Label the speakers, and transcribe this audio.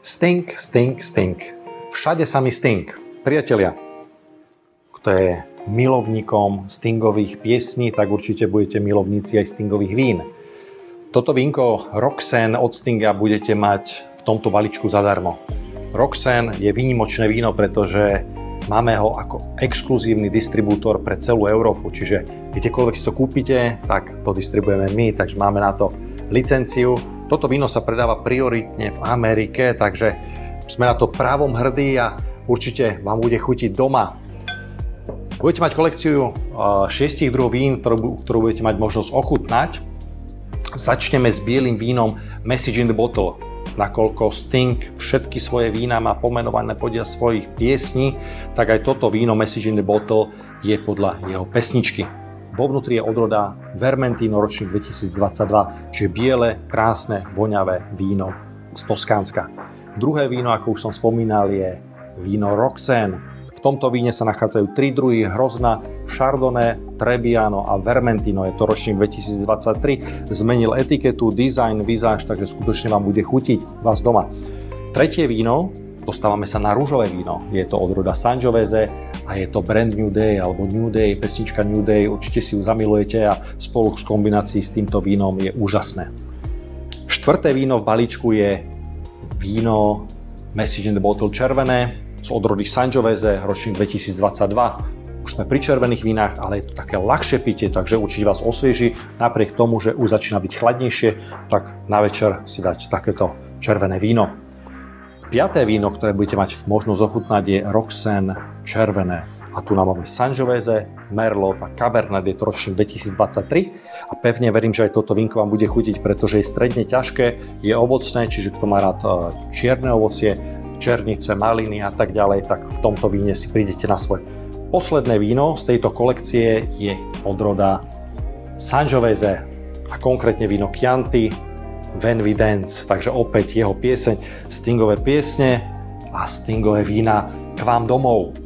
Speaker 1: Sting, Sting, Sting. Všade samý Sting. Priatelia, kto je milovníkom Stingových piesní, tak určite budete milovníci aj Stingových vín. Toto vínko Roxane od Stinga budete mať v tomto balíčku zadarmo. Roxane je výnimočné víno, pretože máme ho ako exkluzívny distribútor pre celú Európu, čiže kdekoľvek si to kúpite, tak to distribuujeme my, takže máme na to licenciu. Toto víno sa predáva prioritne v Amerike, takže sme na to právom hrdí a určite vám bude chutiť doma. Budete mať kolekciu 6 druhov vín, ktorú budete mať možnosť ochutnať. Začneme s bielým vínom Message in the Bottle. Nakoľko Sting všetky svoje vína má pomenované podľa svojich piesní, tak aj toto víno Message in the Bottle je podľa jeho pesničky. Vo vnútri je odroda Vermentino ročník 2022, čiže biele, krásne, voňavé víno z Toskánska. Druhé víno, ako už som spomínal, je víno Roxane. V tomto víne sa nachádzajú 3 druhy hrozna, Chardonnay, Trebbiano a Vermentino. Je to ročník 2023. Zmenil etiketu, dizajn, vizáž, takže skutočne vám bude chutiť vás doma. Tretie víno, dostávame sa na ružové víno. Je to odroda Sangiovese a je to brand New Day alebo New Day, pesnička New Day. Určite si ju zamilujete a spolu v kombinácii s týmto vínom je úžasné. Štvrté víno v balíčku je víno Message in the Bottle červené z odrody Sangiovese, ročník 2022. Už sme pri červených vínach, ale je to také ľahšie pitie, takže určite vás osvieži. Napriek tomu, že už začína byť chladnejšie, tak na večer si dať takéto červené víno. Piaté víno, ktoré budete mať možnosť ochutnať, je Roxane červené. A tu nám máme Sangiovese, Merlot a Cabernet, je to ročník 2023. A pevne verím, že aj toto vínko vám bude chutiť, pretože je stredne ťažké, je ovocné, čiže kto má rád čierne ovocie, černice, maliny a tak ďalej, tak v tomto víne si prídete na svoj. Posledné víno z tejto kolekcie je odroda Sangiovese a konkrétne víno Chianti When We Dance, takže opäť jeho pieseň, Stingové piesne a Stingové vína k vám domov.